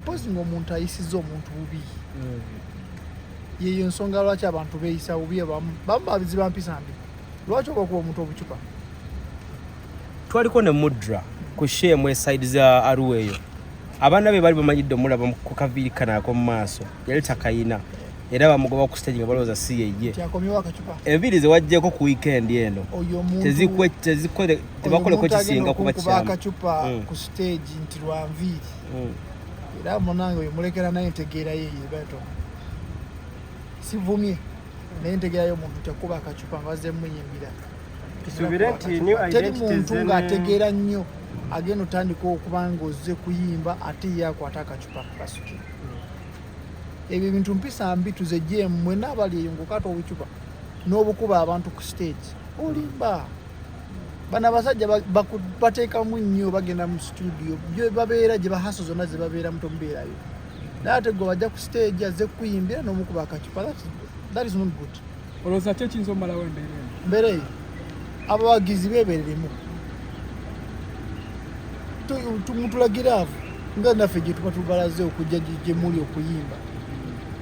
supposing omuntu ayisiza omuntu bubi yeyo ensonga lwaki abantu beeyisa bubi bamu babiziba mpisa mbi lwaki okuba omuntu obucupa twaliko ne mudra ku shemu eside za Arua eyo abaana be bali bamanyidde omulaba ku kaviiri kanako mu maaso yali takayina era bamugoba ku stage nga balowooza si yeye enviiri ze wajjeko ku weekend eno tebakoleko kisinga kuba akacupa ku stage nti lwa nviiri era munange oyo mulekera naye ntegeera yeye bato sivumye naye ntegeerayo omuntu kyakuba akacupa nga bazze muyimbira teri muntu ng'ategeera nnyo agenda otandika okuba ng'ozze kuyimba ate ye akwata akacupa kasuki ebyo bintu mpisa mbi tuzejje mwenna abali eyo ng'okata obucupa n'obukuba abantu ku stage olimba bano abasajja bateekamu nnyo bagenda mu studio gye babeera gye bahaso zonna ze babeera mu tomubeerayo naye ate gwe bajja ku stage azze kuyimbira n'omukuba akacupa that is not good olowooza ki ekiyinza omalawo embeera eyo abawagizi beebereremu tumutulagira avo nga naffe gye tuba tubalaze okujja gye muli okuyimba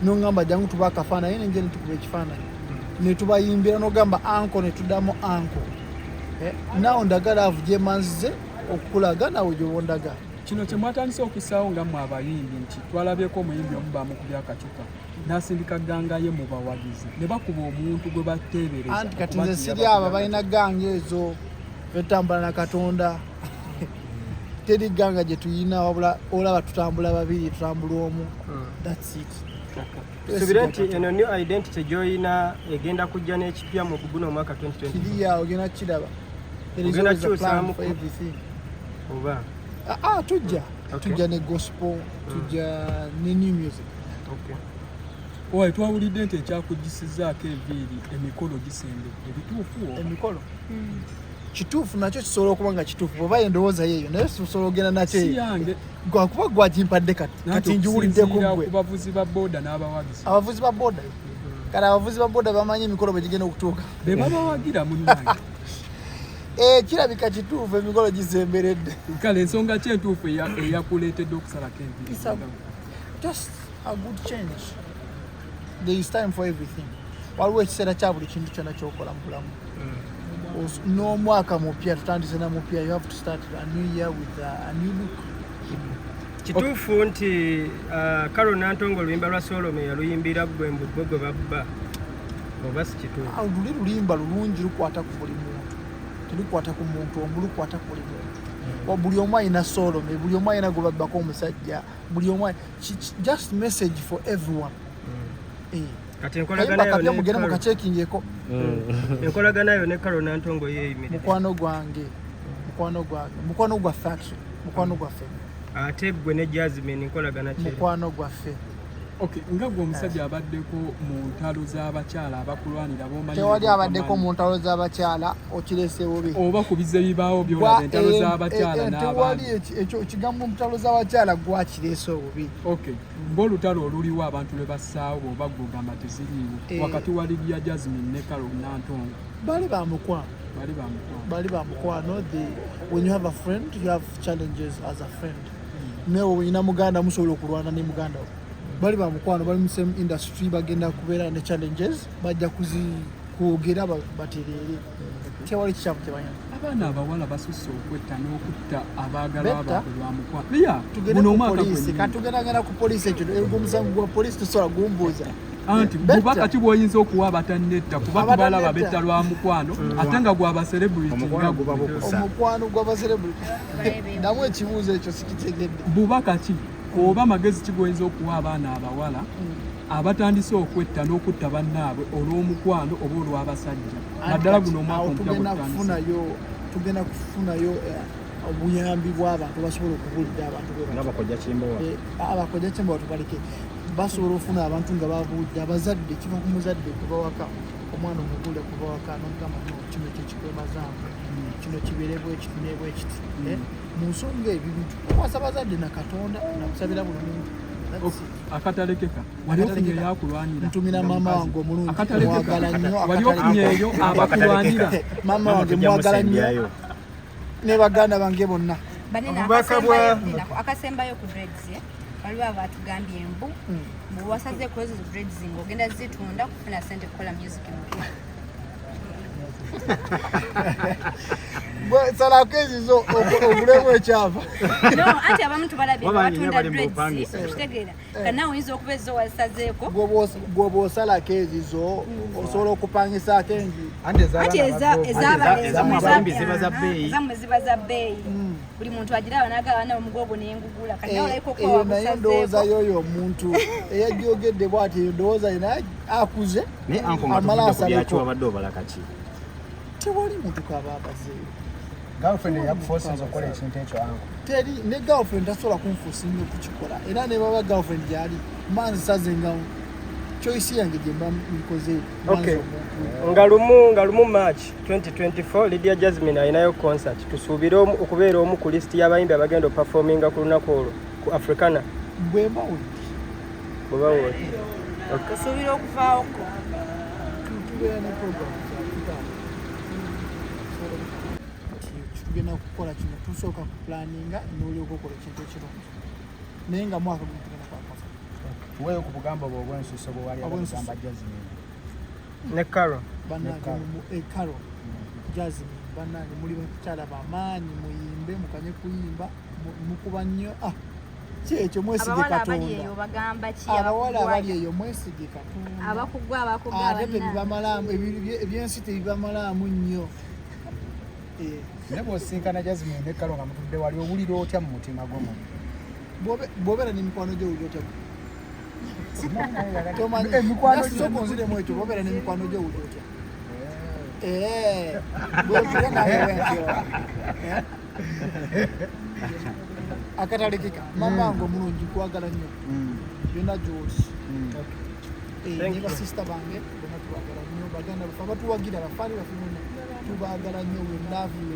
nongamba jangu tuba akafaananyi nenje netukuba ekifaananyi netubayimbira nogamba anko netuddamu anko nawo ndagala avo gye manzize okukulaga nawe gyobondaga kino kye mwatandise okusaawo nga mmwe abayimbi nti twalabyeko omuyimbi omu bamukubya akacupa n'asindika gangaye mu bawagizi ne bakuba omuntu gwe bateebereza anti kati nze siri abo balina ganga ezo betambula na Katonda teri ganga gye tuyina wabula olaba tutambula babiri tutambula omu that's it subira nti eno new identity gy'oyina egenda kujja n'ekipya mu guno omwaka 2020 kiriya ogenda kiraba ogenda kyusaamu oba tujja ne gospel tujja ne new music owaye twawulidde nti ekyakugisizaako enviiri emikolo gisembedde ebituufu emikolo kituufu nakyo kisobola okuba nga kituufu bw'oba endowooza yeeyo naye tusobola ogenda nakyo gwakuba gwakimpadde kati njiwuliddeko gwe abavuzi ba booda n'abawagizi abavuzi ba booda kale abavuzi ba booda bamanyi emikolo bwe gigenda okutuuka be babawagira munnange kirabika kituufu emikolo gisemberedde kale ensonga ki entuufu eyakuleetedde okusalako enviiri just a good change there is time for everything waliwo ekiseera kya buli kintu kyonna kyokola mu bulamu n'omwaka mupya tutandise na mupya you have to start a new year with a new look kituufu nti Karo Nantongo oluyimba lwa Solomon yaluyimbira gwe mbugwe babba oba si kituufu luli lulimba lulungi lukwata ku buli muntu terukwata ku muntu omu lukwata ku buli muntu buli omu alina Solomon buli omu alina gwe babbako omusajja buli omu just message for everyone kati enkolaganayo mugende mukachekingeko enkolaganayo ne Karo Nantongo yeeyimirira mukwano gwaffe action mukwano gwaffe ate gwe ne Jazmine enkolagana ki mukwano gwaffe nga gwe omusajja abaddeko mu ntalo z'abakyala abakulwanira bomanyi tewali abaddeko mu ntalo z'abakyala okirese bubi oba kubize bibaawo byolaba entalo z'abakyala tewali ekyo ekigambo mu ntalo z'abakyala gwakirese obubi ng'olutalo oluliwo abantu lwe bassaawo bw'oba gwogamba teziriiwo wakati wa Lydia Jazmine ne Karo Nantongo bali ba mukwano when you have a friend you have challenges as a friend newe wenyina muganda musobola okulwana ne muganda bali ba mukwano bali mu same industry bagenda kubeera ne challenges bajja kwogera batereere tewali kikyamu kyebanya abaana abawala basusse okwetta n'okutta abaagala abaabwe lwa mukwano buno omwaka katugendagenda ku poliisi ekyo omusango gwa poliisi tusobola gumbuuza anti bubaka ki bw'oyinza okuwa abatannetta kuba tubalaba betta lwa mukwano ate nga gwaba celebrity omukwano gwaba celebrity namu ekibuuzo ekyo sikitegedde bubaka ki oba magezi ki bw'oyinza okuwa abaana abawala abatandise okwetta n'okutta bannaabwe olw'omukwano oba olw'abasajja naddala guno omwaka omupya tugenda kufunayo obuyambi bw'abantu basobola okubuulira abantu abakojja kimbowa tubaleke basobola okufuna abantu nga babuulira abazadde kiva ku muzadde kuva waka omwana omubuule kuva waka n'omugamba kino kyekikwemazangu kino kibeere bwekiti nebwekiti mu nsonga ebyo bintu kwasa abazadde na Katonda nakusabira buli muntu akatalekeka wali ofunye yakulwanira ntumira mama wange omulungi mwagala nnyo wali ofunye eyo abakulwanira mama wange mwagala nnyo ne baganda bange bonna akasembayo ku dreads waliwo abatugambye embu bwewasazeeko ezo dreads ng'ogenda zitunda kufuna sente kukola music mpya. salako ezizo ogulemu ekyava no anti abamu tubalabye batunda dreads kitegeera kana oyinza okuba ezo wasazeeko gwoba osalako ezizo osobola okupangisaako enji anti ezamu ziba za bbeeyi ezamu ziba za bbeeyi buli muntu agiraba n'agaba nawe omugogo neyengugula kati nawe olayiko eyo naye ndowooza yoyo omuntu eyajogedde bw'ati eyo ndowooza yena akuze amala asaleko wabadde obala kaki tewali muntu kababaze girlfriend yakuforsinze okukola ekintu ekyo ango teri ne girlfriend tasobola kunfuusinga okukikola era ne baba girlfriend gyali manzi sazengawo choice yange gye mba nkoze nga lumu March 2024 Lydia Jazmine ayinayo concert tusuubire okubeera omu ku list y'abayimbi abagenda performinga ku lunaku olwo ku Africana bwemba wuli bweba wuli tusuubira okuvaawoko tubeera ne program tugenda kukola kino tusooka ku planinga n'olyoka okola ekintu ekirungi naye nga mwaka gumu tugenda kwakosa weeyo ku bugambo bwo obwensuso bwe wali abagamba Jazmine ne Carol bannange Carol Jazmine bannange muli bakyala bamaanyi muyimbe mukanye kuyimba mukuba nnyo kyekyo mwesige Katonda abawala abali eyo mwesige Katonda ate tebibamalaamu ebyensi tebibamalaamu nnyo ne bw'osinkana Jazmine ne Carol nga mutudde wali owulira otya mu mutima gw'omuntu bw'obeera n'emikwano gyo owulira otya tomanyisokonziremu ekyo bw'obeera n'emikwano gyo owulira otya bwekira naye akatalekeka mamange omulungi kwagala nnyo byonna gyoli ne basista bange bonna tubagala nnyo baganda bafe abatuwagira bafaani bafe bonna tubagala nnyo we love you